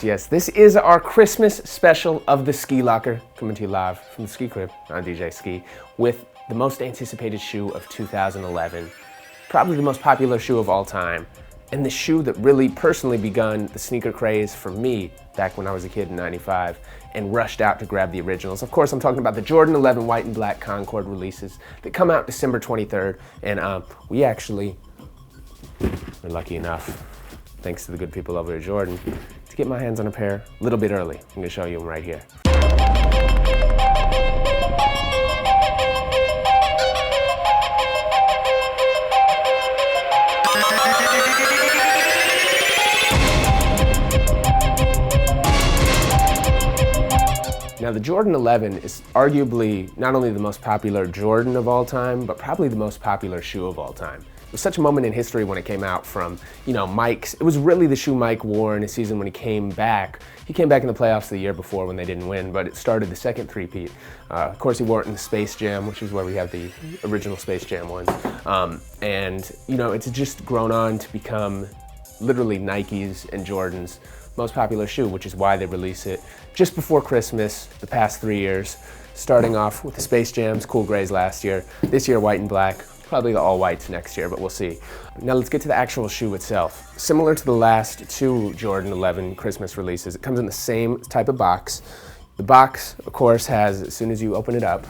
Yes. This is our Christmas special of the Skee Locker, coming to you live from the Ski Crib. I'm DJ Skee, with the most anticipated shoe of 2011, probably the most popular shoe of all time, and the shoe that really personally begun the sneaker craze for me back when I was a kid in '95 and rushed out to grab the originals. Of course, I'm talking about the Jordan 11 white and black Concord releases that come out December 23rd, and we actually were lucky enough, thanks to the good people over at Jordan, to get my hands on a pair a little bit early. I'm gonna show you them right here. Now, the Jordan 11 is arguably not only the most popular Jordan of all time, but probably the most popular shoe of all time. It was such a moment in history when it came out from, Mike's. It was really the shoe Mike wore in a season when he came back. He came back in the playoffs the year before when they didn't win, but it started the second three-peat. Of course, he wore it in the Space Jam, which is where we have the original Space Jam ones. It's just grown on to become literally Nike's and Jordan's most popular shoe, which is why they release it just before Christmas the past 3 years, starting off with the Space Jams, cool grays last year, this year white and black, probably the all whites next year, but we'll see. Now let's get to the actual shoe itself. Similar to the last two Jordan 11 Christmas releases, it comes in the same type of box. The box, of course, has, as soon as you open it up,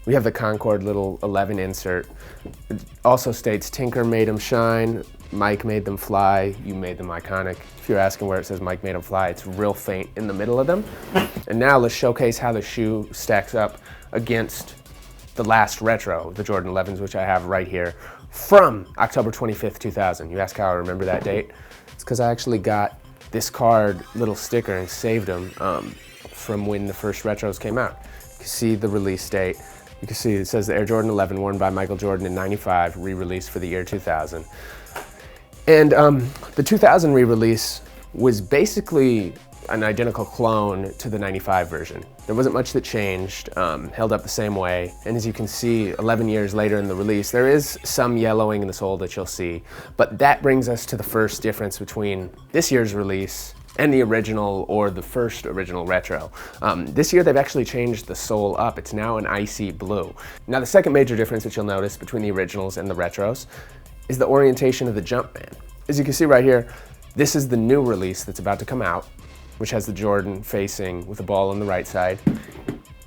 we have the Concord little 11 insert. It also states, Tinker made them shine, Mike made them fly, you made them iconic. If you're asking where it says Mike made them fly, it's real faint in the middle of them. And now let's showcase how the shoe stacks up against the last retro, the Jordan 11s, which I have right here, from October 25th, 2000. You ask how I remember that date? It's because I actually got this card little sticker and saved them from when the first retros came out. You can see the release date. You can see it says the Air Jordan 11 worn by Michael Jordan in '95, re-released for the year 2000. And the 2000 re-release was basically an identical clone to the '95 version. There wasn't much that changed, held up the same way. And as you can see, 11 years later in the release, there is some yellowing in the sole that you'll see. But that brings us to the first difference between this year's release and the original, or the first original retro. This year they've actually changed the sole up. It's now an icy blue. Now the second major difference that you'll notice between the originals and the retros is the orientation of the Jumpman. As you can see right here, this is the new release that's about to come out, which has the Jordan facing with the ball on the right side.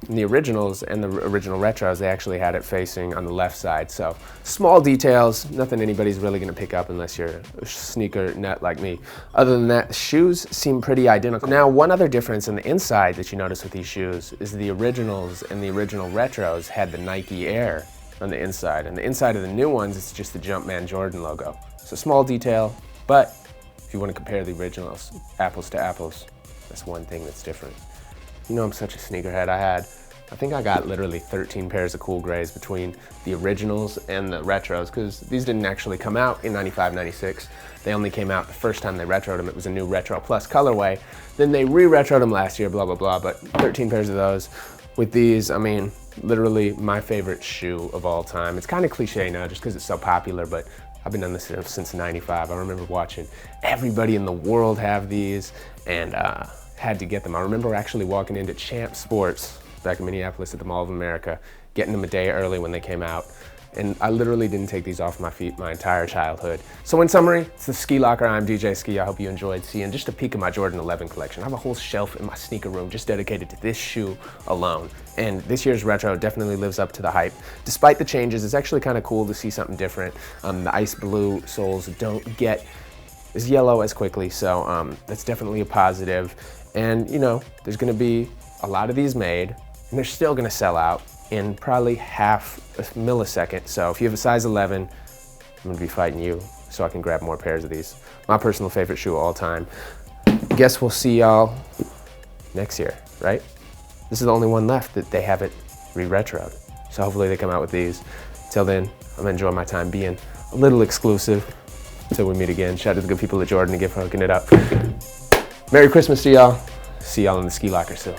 In the originals and the original retros, they actually had it facing on the left side. So small details, nothing anybody's really gonna pick up unless you're a sneaker nut like me. Other than that, the shoes seem pretty identical. Now, one other difference in the inside that you notice with these shoes is the originals and the original retros had the Nike Air on the inside. And the inside of the new ones, it's just the Jumpman Jordan logo. So small detail, but if you wanna compare the originals, apples to apples, that's one thing that's different. You know I'm such a sneakerhead. I think I got literally 13 pairs of cool grays between the originals and the retros, because these didn't actually come out in '95, '96. They only came out the first time they retroed them. It was a new Retro Plus colorway. Then they re-retroed them last year, blah, blah, blah, but 13 pairs of those. With these, I mean, literally my favorite shoe of all time. It's kind of cliche now just because it's so popular, but I've been on this since '95. I remember watching everybody in the world have these and had to get them. I remember actually walking into Champ Sports back in Minneapolis at the Mall of America, getting them a day early when they came out. And I literally didn't take these off my feet my entire childhood. So in summary, it's the Skee Locker. I'm DJ Skee. I hope you enjoyed seeing just a peek of my Jordan 11 collection. I have a whole shelf in my sneaker room just dedicated to this shoe alone. And this year's retro definitely lives up to the hype. Despite the changes, it's actually kind of cool to see something different. The ice blue soles don't get as yellow as quickly, so that's definitely a positive. And there's gonna be a lot of these made, and they're still gonna sell out in probably half a millisecond. So if you have a size 11, I'm gonna be fighting you so I can grab more pairs of these. My personal favorite shoe of all time. Guess we'll see y'all next year, right? This is the only one left that they haven't re-retroed. So hopefully they come out with these. Till then, I'm gonna enjoy my time being a little exclusive until we meet again. Shout out to the good people at Jordan again for hooking it up. Merry Christmas to y'all. See y'all in the Skee Locker soon.